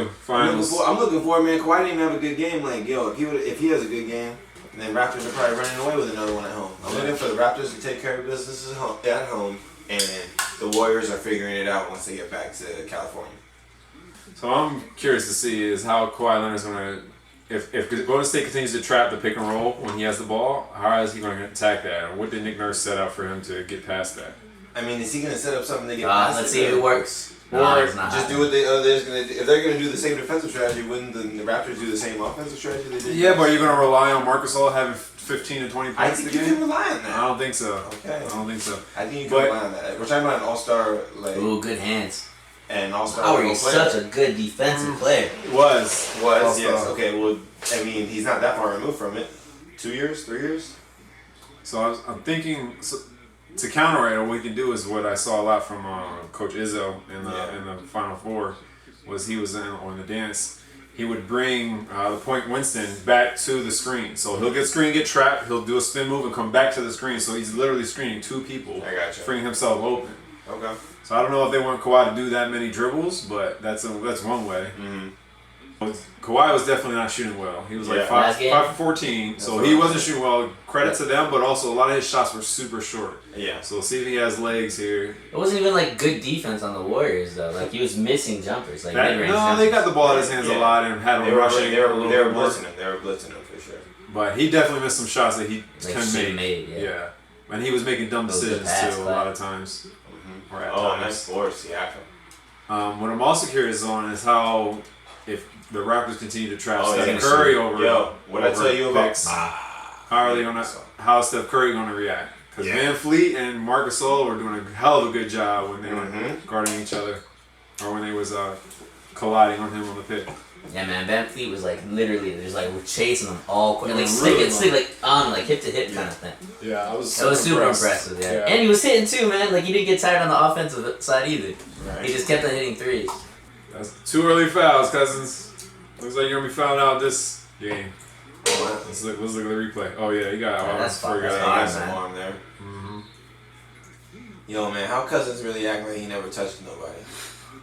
too. Finals. I'm looking for it, man. Kawhi didn't even have a good game. Like, yo, if he has a good game, then Raptors are probably running away with another one at home. I'm looking for the Raptors to take care of business at home, and then the Warriors are figuring it out once they get back to California. So I'm curious to see is how Kawhi Leonard's going to, if Golden State continues to trap the pick and roll when he has the ball, how is he going to attack that? What did Nick Nurse set out for him to get past that? I mean, is he going to set up something to get past Let's see if it works. Or just do what the others going to do. If they're going to do the same defensive strategy, wouldn't the Raptors do the same offensive strategy they did? Yeah, but you're going to rely on Marcus All having 15 to 20 points I think you can rely on that. I don't think so. Okay. I don't think so. I think you can rely on that. We're talking about an all-star, like... Ooh, good hands. And all-star Lowry is such a good defensive player. Was, yes. Okay, well, I mean, he's not that far removed from it. 2 years? 3 years? So I'm thinking... to counter it, what we can do is what I saw a lot from Coach Izzo in the Final Four, was he was on the dance. He would bring the point Winston back to the screen. So he'll get trapped, he'll do a spin move and come back to the screen. So he's literally screening two people, freeing himself open. Okay. So I don't know if they want Kawhi to do that many dribbles, but that's one way. Mm-hmm. Kawhi was definitely not shooting well. He was like 5 for 14, so he wasn't shooting well. Credit to them, but also a lot of his shots were super short. Yeah. So we'll see if he has legs here. It wasn't even like good defense on the Warriors though. Like he was missing jumpers, like mid-range jumpers. They got the ball in his hands a lot and had him rushing. They were blitzing him. They were blitzing him for sure. But he definitely missed some shots that he can make. Yeah. And he was making dumb decisions too a lot of times. Mm-hmm. Or at times. Nice force, yeah. What I'm also curious on is how if the Raptors continue to trap Steph Curry over. What I tell you about how Steph Curry gonna react? Because Van Fleet and Marc Gasol were doing a hell of a good job when they were guarding each other, or when they was colliding on him on the pick. Yeah, man, Van Fleet was like literally just like we're chasing them all quick, like stick like on like hip to hip kind of thing. Yeah, it was super impressive. Yeah, and he was hitting too, man. Like he didn't get tired on the offensive side either. Right. He just kept on hitting threes. That's 2 early fouls, cousins. Looks like you're gonna be fouled out this game. Let's look at the replay. Oh yeah, you got that's arm there. Mm-hmm. Yo, man, how Cousins really act like he never touched nobody?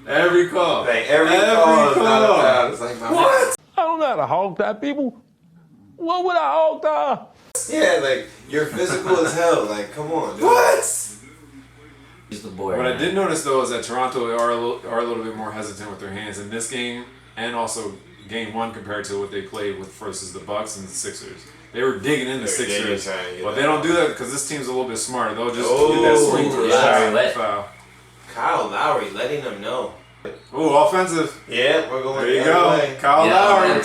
Every call. Like every call is not a foul. It's like, what? I don't know how to hog tie people. What would I hog tie? Yeah, like you're physical as hell. Like, come on, dude. What? He's the boy. What I did notice though is that Toronto are a little bit more hesitant with their hands in this game, and also Game 1 compared to what they played with versus the Bucks and the Sixers. They were digging in the Sixers, but they don't do that because this team's a little bit smarter. They'll just get that swing to the shot foul. Kyle Lowry letting them know. Ooh, offensive. Yeah, we're going. There you go. Kyle Lowry. He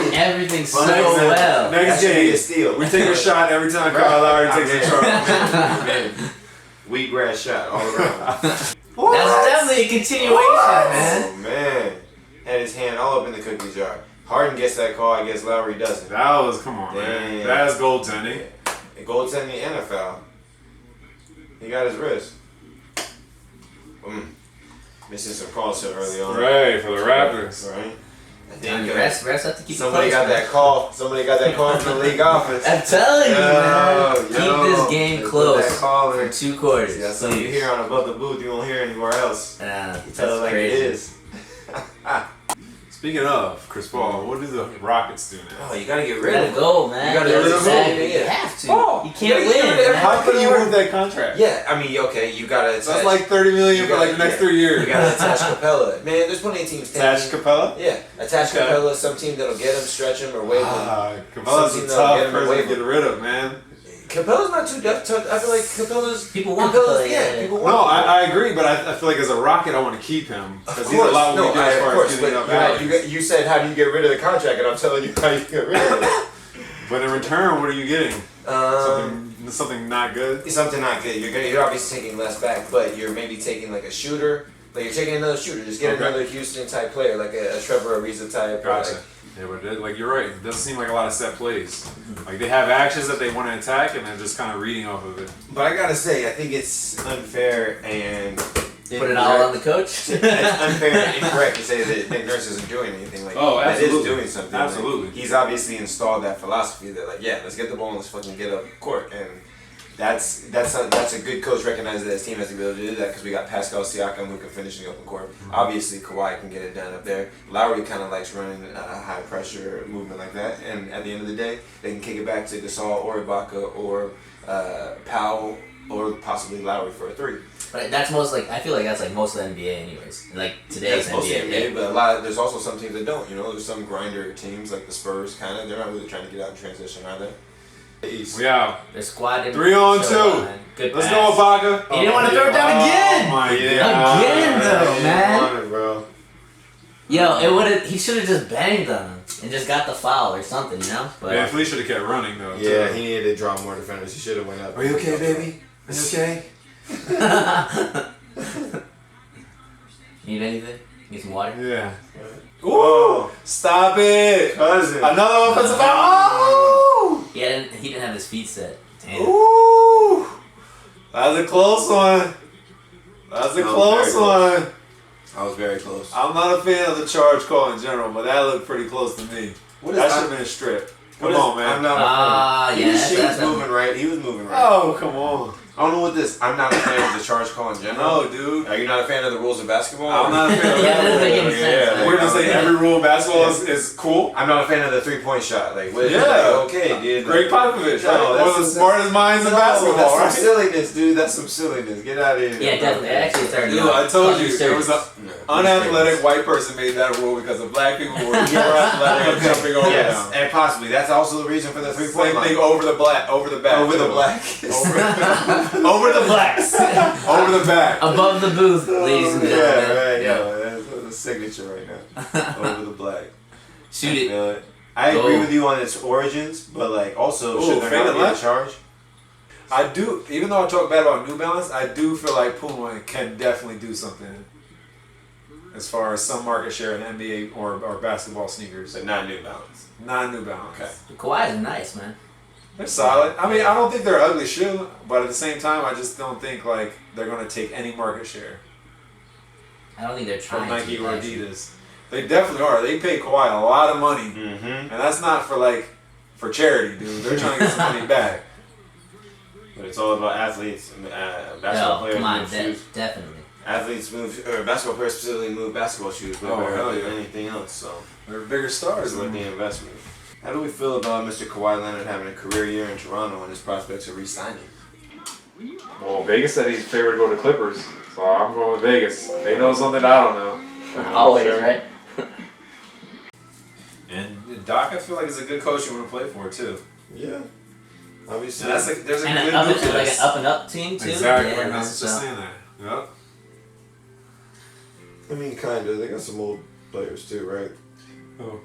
played everything so well. Next game, we take a shot every time Kyle Lowry takes a shot. Wheatgrass shot all around. That's definitely a continuation, man. Oh, man. Had his hand all up in the cookie jar. Harden gets that call, I guess Lowry doesn't. That was, come on, man. That's goaltending. Goaltending and a foul. He got his wrist. Missing some calls so early on. Right, for the Raptors. Right. I think refs have to keep somebody got that call. Somebody got that call from the league office. I'm telling you, man. Keep this game close for 2 quarters. Yeah, so you hear on Above the Booth, you won't hear anywhere else. Tell it like it is. Speaking of Chris Paul, what do the Rockets do now? Oh, you gotta get rid of him. Go, man. You gotta get rid of him. You have to. Oh, you can't win. How can you move that contract? Yeah, I mean, okay, you gotta attach. That's like $30 million for like the next 3 years. You gotta attach Capella. Man, there's plenty of teams. Attach Capella? Yeah, attach Capella. Some team that'll get him, stretch him, or waive him. Capella's a tough person to get rid of, man. Capella's not too tough. I feel like Capella's... People want Capella, people want No, I agree, but I feel like as a Rocket, I want to keep him. Because he's a lot what we do as far as getting up value. You said, how do you get rid of the contract? And I'm telling you how you get rid of it. But in return, what are you getting? Something not good? Something not good. You're obviously taking less back, but you're maybe taking like a shooter. Like you're taking another shooter. Just get another Houston-type player, like a Trevor Ariza type. Gotcha. Yeah, but like you're right. It doesn't seem like a lot of set plays. Like they have actions that they want to attack, and they're just kind of reading off of it. But I gotta say, I think it's unfair and put it all on the coach. It's unfair and incorrect to say that Nick Nurse isn't doing anything. Like that is doing something. Absolutely. Like, he's obviously installed that philosophy that like, yeah, let's get the ball and let's fucking get up court. And That's a good coach recognizes that his team has the ability to do that because we got Pascal Siakam who can finish in the open court. Obviously, Kawhi can get it done up there. Lowry kind of likes running high pressure movement like that. And at the end of the day, they can kick it back to Gasol or Ibaka or Powell or possibly Lowry for a 3. But that's most I feel like that's most of the NBA anyways. Like today's That's mostly NBA. but there's also some teams that don't. There's some grinder teams like the Spurs. They're not really trying to get out in transition, are they? We out. Their squad didn't 3 on 2. Good Let's pass. go, Ibaka. He didn't want to throw it down again. Oh my Again, though, man. Bro. Yo, he should have just banged on him and just got the foul or something, But Van Fleet should have kept running though. Yeah, too. he needed to draw more defenders. He should have went up. Are you okay, baby? Are you okay? Need anything? Need some water? Yeah. Ooh! Stop it! Cousin. Another offensive foul. Oh! Yeah, he didn't have his feet set. Damn. Ooh! That was a close one. That was a close one. I was very close. I'm not a fan of the charge call in general, but that looked pretty close to me. That should have been a strip. Come on, man. I'm not a fan. Yeah, He was moving right. He was moving right. Oh, come on. I don't know what this. I'm not a fan of the charge call in general. No, dude. Are you not a fan of the rules of basketball? I'm not a fan of Yeah, that doesn't make any sense. We're gonna say every rule of basketball is cool. I'm not a fan of the 3-point shot. Okay, dude. Greg Popovich, right? No, One of the smartest minds in basketball, That's right? some silliness, dude. That's some silliness. Get out of here. Yeah, definitely. Actually, it's already Dude, I told you, there was an No, unathletic white person made that rule because the black people were more athletic and jumping over Yes, them. and possibly that's also the reason for the 3-point Same line. thing over the back. Over the too. black. Over the blacks. Over the back. Above the booth, ladies and Yeah, gentlemen. right. Yeah. No, that's the signature right now. Over the black. Shoot it. I agree Go. with you on its origins, but also Ooh, should there fade not be a left? charge? I do, even though I talk bad about New Balance, I do feel like Puma can definitely do something as far as some market share in NBA or basketball sneakers. But not New Balance. Not New Balance. Okay. The Kawhi is nice, man. They're solid. I mean, I don't think they're an ugly shoe, but at the same time, I just don't think they're going to take any market share I don't think they're from trying Nike to. or actually. Adidas. They definitely are. They pay Kawhi a lot of money, Mm-hmm. and that's not for charity, dude. They're trying to get some money back. But it's all about athletes, basketball No, players come on, move shoes. definitely. Athletes move, or basketball players specifically move basketball shoes way Oh, better hell than yeah. anything else. So They're bigger stars it's like than the investment. How do we feel about Mr. Kawhi Leonard having a career year in Toronto and his prospects of re-signing? Well, Vegas said he's favored to go to Clippers, so I'm going with Vegas. They know something I don't know. Always, right? And Doc, I feel like is a good coach you want to play for too. Yeah, obviously. And there's a And good an up, nucleus. like an up and up team too. Exactly. Yeah, I man, was just saying that. Yep. I mean, kind of. They got some old players too, right? Oh.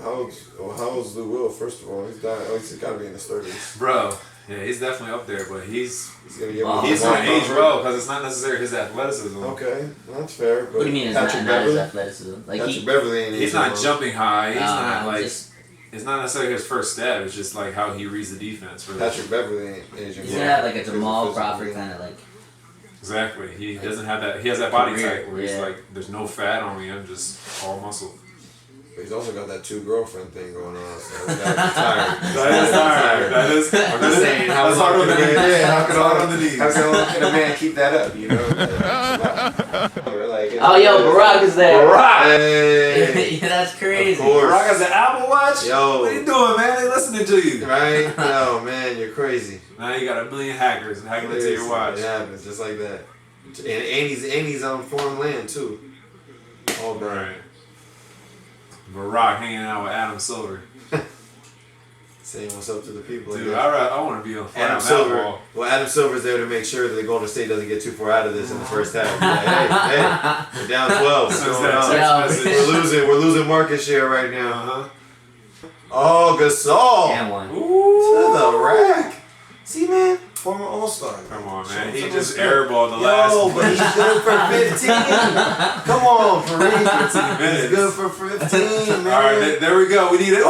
How's Lou Will? First of all, he's got to be in his 30s. Bro, yeah, he's definitely up there, but he's He's gonna Wow. get. he's gonna age well because it's not necessarily his athleticism. Okay, well, that's fair. But What do you mean is Patrick not his Beverley? athleticism? Like Patrick Beverley ain't He's aging not well. jumping high. He's not like just, it's not necessarily his first step. It's just like how he reads the defense. For Patrick Beverley ain't aging he's well. gonna have like a Physical, Jamal physical, Crawford yeah. kind of like. Exactly. He doesn't have that. He has that body Career, type where he's yeah. like, there's no fat on him, just all muscle. But he's also got that 2-girlfriend thing going on. So he's got to be tired. That is tired. That is. I'm just saying, how That's hard on the knees. how That's hard on the knees. can a man keep that up? You know. Oh, yo, Barack is there. Hey. Yeah, that's crazy. Of course. Rock has an Apple Watch. Yo. What are you doing, man? They listening to you. Right? Oh man, you're crazy. Now you got a million hackers hacking into your watch. It happens just like that. And he's on foreign land too. All day. Right. Barack hanging out with Adam Silver. Saying what's up to the people. Dude, I I want to be on fire Adam on that Silver. ball. Well, Adam Silver's there to make sure that the Golden State doesn't get too far out of this in the first half. Like, hey, we're down 12. What's Sends going that on? text message. We're losing market share right now. Uh-huh. Oh, Gasol Damn one. to the rack. See, man, former All-Star. Come on, man. Show He some just respect. airballed the Yo, last but he's good for 15. Come on, Fareed. 15 minutes. He's good for 15, man. All right, there we go. We need it. Oh!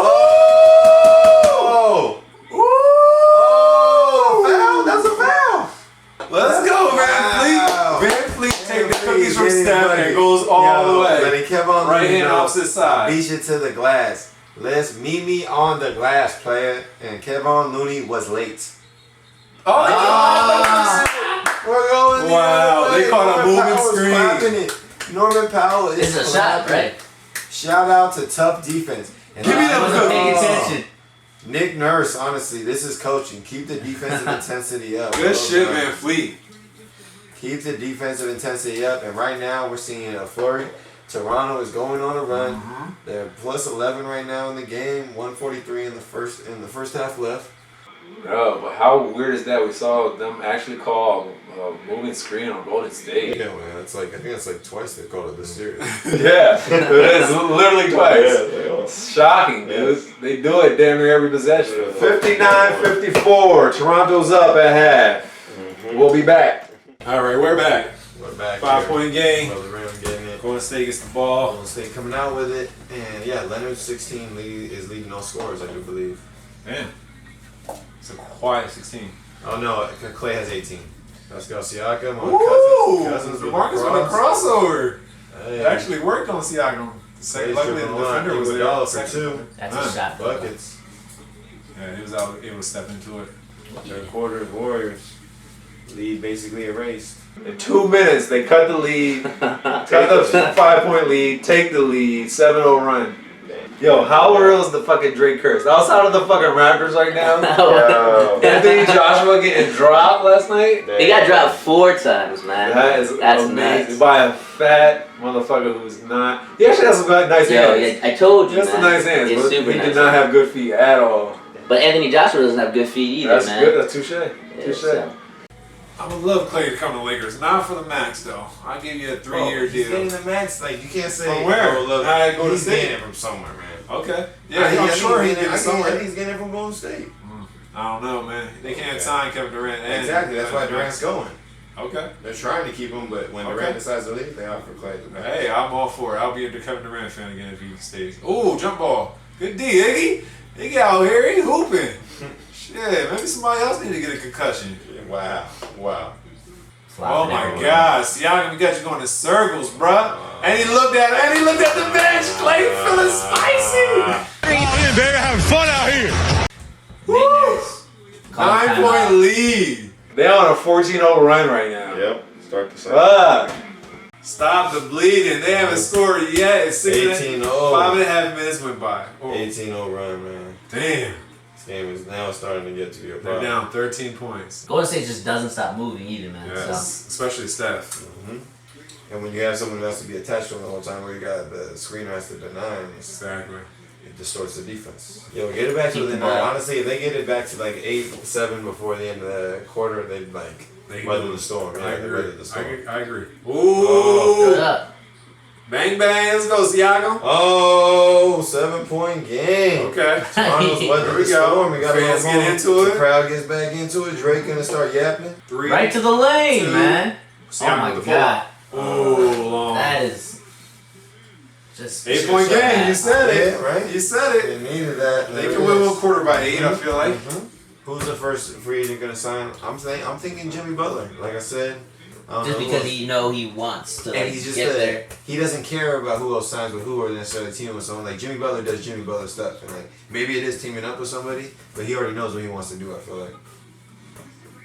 Oh! Foul! That's a foul! Let's go, Wow. Van Fleet take the Van cookies from Fleet, Steph buddy. and goes all the way. Letting Kevin Right hand, opposite side. beat you to the glass. Let's meet me on the glass, player. And Kevon Looney was late. Oh, we're going the wow, other way. they caught a Norman moving Powell's screen. clapping it. Norman Powell is This is a shot, clapping. right? Shout out to tough defense. And Give me I them wasn't paying cookies. attention. Nick Nurse, honestly, this is coaching. Keep the defensive intensity up. Good shit, man. Fleet. Keep the defensive intensity up. And right now, we're seeing a flurry. Toronto is going on a run. They're plus 11 right now in the game. 143 in the first half left. Bro, but how weird is that? We saw them actually call a moving screen on Golden State. Yeah, man. It's like I think it's like twice they called it this series. Yeah, it's literally twice. It's shocking, dude. They do it damn near every possession. 59-54. Toronto's up at half. We'll be back. All right, we're back. We're back. 5-point game. Above the rim, getting it. Golden State gets the ball. Golden State coming out with it, and yeah, Leonard 16 is leading all scorers, I do believe. Man, it's a quiet 16. Oh no, Clay has 18. Let's go, Siakam on Ooh, Cousins with Marcus the with a crossover. Hey. It actually worked on Siakam. Clay's Luckily, the tripping on defender was there. Iguodala for Second. 2. That's a shot. though. Buckets. Yeah, he was out. Able to step into it. Third quarter, Warriors. Lead basically erased. In 2 minutes, they cut the lead, cut the 5-point lead, take the lead, 7-0 run. Yo, how real is the fucking Drake curse? Outside of the fucking Raptors right now. Yo. Anthony Joshua getting dropped last night. He got dropped 4 times, man. That's amazing. nuts. By a fat motherfucker who's not. He actually has some nice Yo, hands. yeah, I told you, He has man. some nice hands, It's but super he nice. did not have good feet at all. But Anthony Joshua doesn't have good feet either, That's man. good. That's touche. Yeah, Touche. so. I would love Clay to come to Lakers. Not for the max, though. I'll give you a 3-year He's getting deal. the max. Like you can't say. From where? Oh, look, I go to he's State. getting it from somewhere, man. Okay. I Yeah, think I'm sure he's getting getting it somewhere. I think he's getting it from Golden State. I don't know, man. They can't sign Kevin Durant. And Exactly. That's why Durant's going. Okay. They're trying to keep him, but when Okay. Durant decides to leave, they offer Clay the max. Hey, I'm all for it. I'll be a Kevin Durant fan again if he stays. Ooh, jump ball. Good D, Iggy. Iggy out here, he hooping. Shit, maybe somebody else need to get a concussion. Wow. Wow. Oh my God, Siakam, we got you going in circles, bruh. And he looked at the bench. Clay feeling spicy. baby, having fun out here. Woo! Call timeout. 9-point lead. They're on a 14-0 run right now. Yep. Start the second. Fuck. Stop the bleeding. They haven't scored yet. It's 18-0. 5.5 minutes went by. Oh, 18-0 run, man. damn. This game is now starting to get to be a They're problem. down 13 points. Golden State just doesn't stop moving either, man. Yes, especially Steph. And when you have someone who has to be attached to him the whole time, where you got the screener has to deny him, Exactly. it distorts the defense. Yo, get it back to Keep the the ball. honestly, if they get it back to like 8-7 before the end of the quarter, they'd like They weather do. the storm. I Yeah, they agree. weather the storm. I agree. So. Ooh. Good up. Bang, bang. Let's go, Siakam. Oh, 7-point game. Okay. Toronto's Here weathered we the go. storm. We got Fans to get into it. The crowd gets back into it. Drake gonna start yapping. 3. Right to the lane, 2. man. Siakam Oh my with the God. ball. Ooh, long. That is just 8-point game. You said it. Yeah, right? You said it. They needed that. They can win one quarter by 8, I feel like. Who's the first free agent gonna sign? I'm thinking Jimmy Butler. Like I said, I don't just know who because else. he wants to And like, he's just get there. he doesn't care about who else signs with who or necessarily teaming with someone. Like Jimmy Butler does Jimmy Butler stuff, and like maybe it is teaming up with somebody, but he already knows what he wants to do. I feel like.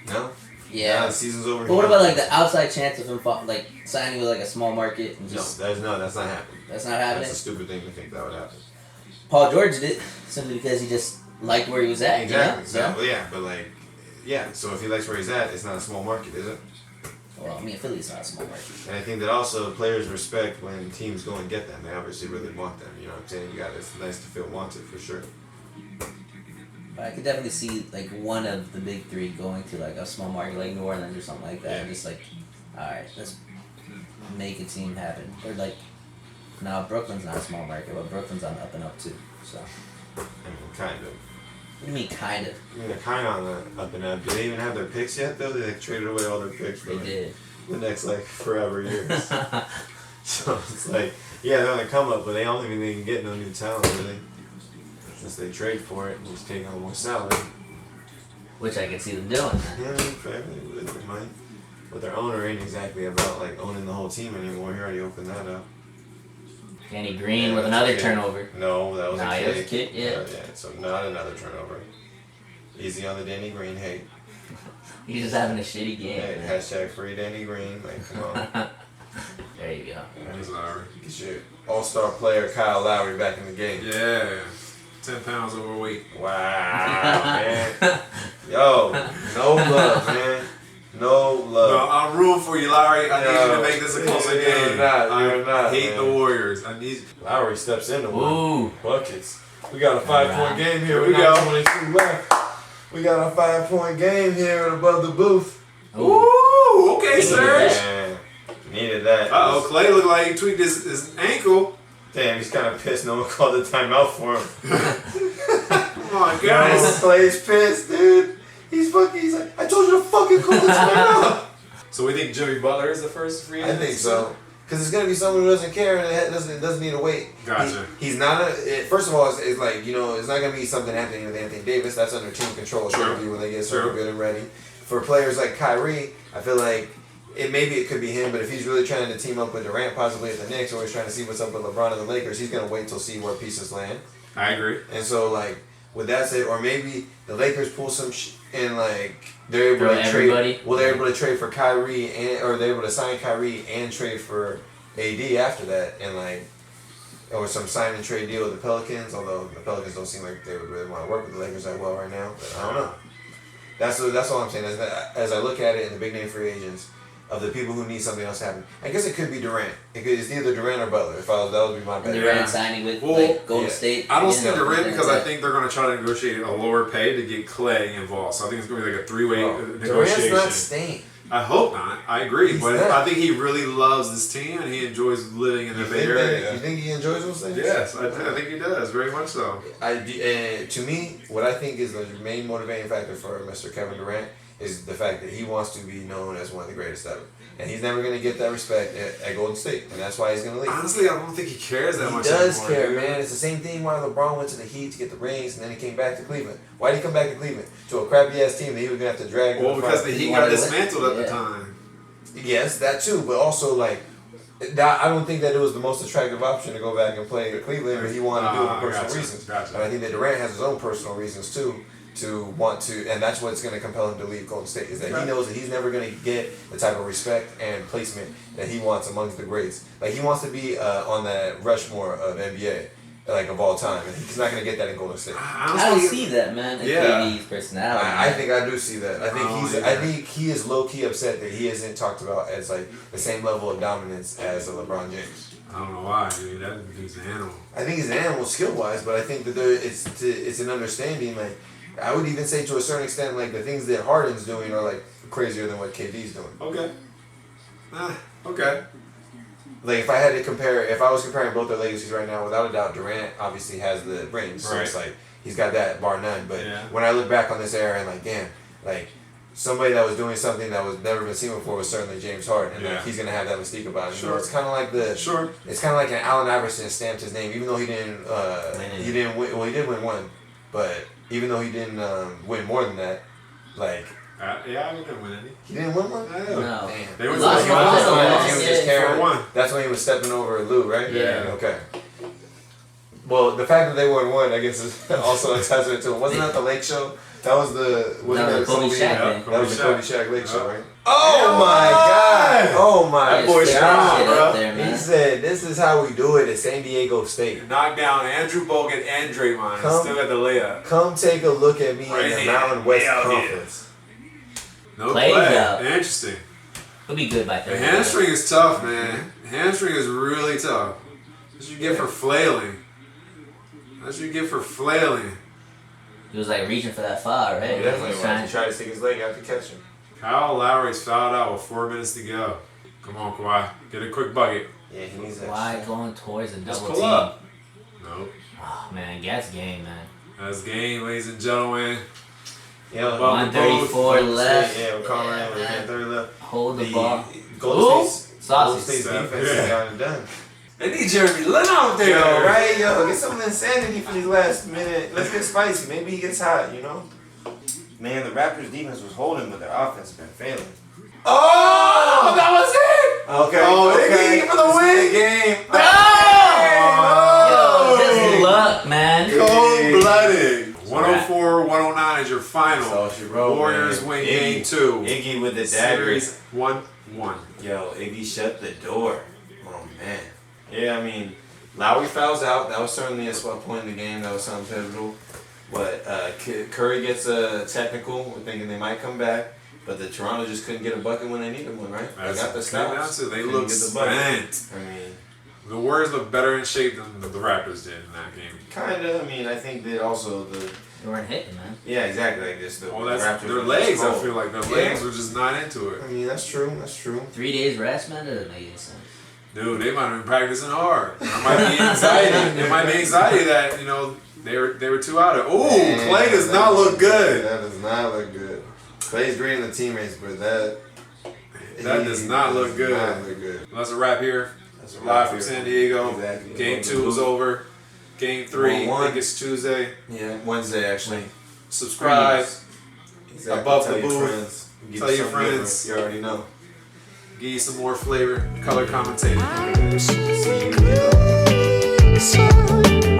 No. Yeah. The season's over. But what about like the outside chance of him like signing with like a small market and No, just that's not happening. that's not happening? That's a stupid thing to think that would happen. Paul George did it simply because he just liked where he was at. Exactly. You know? Exactly. Yeah, but like, yeah. So if he likes where he's at, it's not a small market, is it? Well, I mean, Philly's not a small market. And I think that also players respect when teams go and get them. They obviously really want them. You know what I'm saying? It's nice to feel wanted for sure. But I could definitely see like one of the big three going to like a small market like New Orleans or something like that. Yeah. And just like, all right, let's make a team happen. Or like, now Brooklyn's not a small market, but Brooklyn's on the up and up too. So, I mean, kind of. what do you mean, kind of? I mean, they're kind of on the up and up. Do they even have their picks yet, though? They like, traded away all their picks for They like, did. the next like forever years. So it's like, yeah, they're on the come up, but they don't even can get no new talent really, since they trade for it and just take on more salary. Which I could see them doing. Man. Yeah, fair, they might. But their owner ain't exactly about like owning the whole team anymore. He already opened that up. Danny Green Yeah, with that's another a kid. turnover. No, that was Nah, a it was kid. a kid, yeah. Yeah, so not another turnover. Easy on the Danny Green hate. He's just having a shitty game. Hey, Man. hashtag free Danny Green. Like, come on. There you go. He's Lowry. Get your all-star player Kyle Lowry back in the game. Yeah. 10 pounds overweight. Wow, man. Yo, no love, man. No love. No, I'm rooting for you, Lowry. I need you to make this a closer game. You're not, I hate man. the Warriors. I need. Lowry steps into Ooh. one. Buckets. We got a 5-point game here. Here we go. 22 left. We got a 5-point game here above the booth. Ooh, okay, Serge. Man, needed that. Clay looked like he tweaked his ankle. Damn, he's kind of pissed. No one called the timeout for him. Oh my God. Clay's pissed, dude. He's like, I told you to fucking call the timeout. So we think Jimmy Butler is the first free I agent? think so. Because it's going to be someone who doesn't care and doesn't need to wait. Gotcha. He's not first of all, it's like, you know, it's not going to be something happening with Anthony Davis. That's under team control. It's True. going to be when they get super True. good and ready. For players like Kyrie, I feel like it could be him, but if he's really trying to team up with Durant possibly at the Knicks, or he's trying to see what's up with LeBron and the Lakers, he's going to wait till see where pieces land. I agree. And so, like, with that said, or maybe the Lakers pull some and, like, they're able Throw to everybody. trade. Well, they're able to trade for Kyrie, or they're able to sign Kyrie and trade for AD after that, and, like, or some sign and trade deal with the Pelicans, although the Pelicans don't seem like they would really want to work with the Lakers that well right now. But I don't know. That's all I'm saying. As I look at it in the big name free agents, of the people who need something else to happen, I guess it could be Durant. It's either Durant or Butler. That would be my bet. Durant signing with Golden State. I don't see Durant because I think they're going to try to negotiate a lower pay to get Clay involved. So I think it's going to be like a three-way negotiation. Durant's not staying. I hope not. I agree. He's but not. I think he really loves this team and he enjoys living in the Bay Area. You think he enjoys those things? Yes, I think he does. Very much so. To me, what I think is the main motivating factor for Mr. Kevin Durant is the fact that he wants to be known as one of the greatest ever. And he's never going to get that respect at Golden State. And that's why he's going to leave. Honestly, I don't think he cares that much He does anymore, care, dude. man. It's the same thing why LeBron went to the Heat to get the rings and then he came back to Cleveland. Why did he come back to Cleveland? To a crappy-ass team that he was going to have to drag. Well, because the Heat got dismantled at the Yeah. time. Yes, that too. But also, like, that, I don't think that it was the most attractive option to go back and play at Cleveland, but he wanted to do it for personal reasons. Gotcha. And I think that Durant has his own personal reasons too to want to, and that's what's going to compel him to leave Golden State, is that he knows that he's never going to get the type of respect and placement that he wants amongst the greats. Like, he wants to be on that Rushmore of NBA, like, of all time, and he's not going to get that in Golden State. I don't see that, man. In KD's personality. I think I do see that. I think yeah. I think he is low key upset that he isn't talked about as like the same level of dominance as a LeBron James. I don't know why, dude. That dude's an animal. I think he's an animal skill wise, but I think that it's an understanding. Like, I would even say to a certain extent, like, the things that Harden's doing are like crazier than what KD's doing. Okay. Okay. Like, if I was comparing both their legacies right now, without a doubt, Durant obviously has the rings, so it's like he's got that bar none. But when I look back on this era and like, damn, like, somebody that was doing something that was never been seen before was certainly James Harden, and like, he's gonna have that mystique about him. You know, it's kind of like it's kind of like an Allen Iverson stamped his name, even though he didn't win. Well, he did win one, but even though he didn't win more than that, like. I didn't win any. He didn't win one? No. Damn. They were That's when he was stepping over Lou, right? Yeah. Okay. Well, the fact that they won one, I guess, is also a testament to him. Wasn't that the Lake Show? That was the Kobe Shaq thing. That was the Kobe Shaq Lake Show, right? Oh my God! Oh my boy strong, bro. He said, "This is how we do it at San Diego State." Knocked down Andrew Bogut and Draymond. Still got the layup. Come take a look at me in the Mountain West Conference. No Plays play. out. Interesting. He'll be good by The then. hamstring is tough, man. Hamstring is really tough. That's what you get for flailing. That's what you get for flailing. He was like reaching for that foul, right? He definitely He was. trying He tried to stick his leg out to catch him. Kyle Lowry's fouled out with 4 minutes to go. Come on, Kawhi. Get a quick bucket. Yeah, he needs that. Why going towards a Just double pull team? up. Nope. Oh man, Gas game, man. That's game, ladies and gentlemen. Yeah, 134 left. Yeah, with Conrad Yeah, with man. 30 left. Hold the ball. Golden State's Sausage. defense is got it done. They need Jeremy Lin out there. Yo, right? Yo, get some insanity for these last minute. Let's get spicy. Maybe he gets hot, you know? Man, the Raptors defense was holding, but their offense has been failing. Oh, that was it. Okay. Oh, okay. they need for the win. Game. Yo, just luck, man. Cold-blooded. 104-109 is your final. So she wrote, Warriors man. win Iggy. game 2. Iggy with the dagger. Series 1-1. Yo, Iggy shut the door. Oh man. Yeah, I mean, Lowry fouls out. That was certainly a spot point in the game. That was something pivotal. But Curry gets a technical. We're thinking they might come back. But the Toronto just couldn't get a bucket when they needed one, right? That's they got the stops. They Couldn't look get the bucket. spent. I mean, The Warriors look better in shape than the Raptors did in that game. kinda. I mean, I think that also the They weren't hitting, man. yeah, exactly like this. The Well, that's Raptors their were legs. just I cold. feel like their Yeah. legs were just not into it. I mean, that's true. That's true. 3 days rest, man. That doesn't make any sense. Dude, they might have been practicing hard. It might be anxiety. It might be anxiety that they were too out of. Ooh, Man, Clay does that not look good. That does not look good. Clay's great in the teammates, but that Does not look good. Not look good. Well, that's a wrap here. That's a Live wrap from here. San Diego. Exactly. Game 2 is over. Game 3, I 1-1. think it's Tuesday. Yeah, Wednesday actually. Subscribe. Exactly. Above Tell the your booth. friends. Give Tell you your something friends. different. You already know. Give you some more flavor. Color commentating. See you.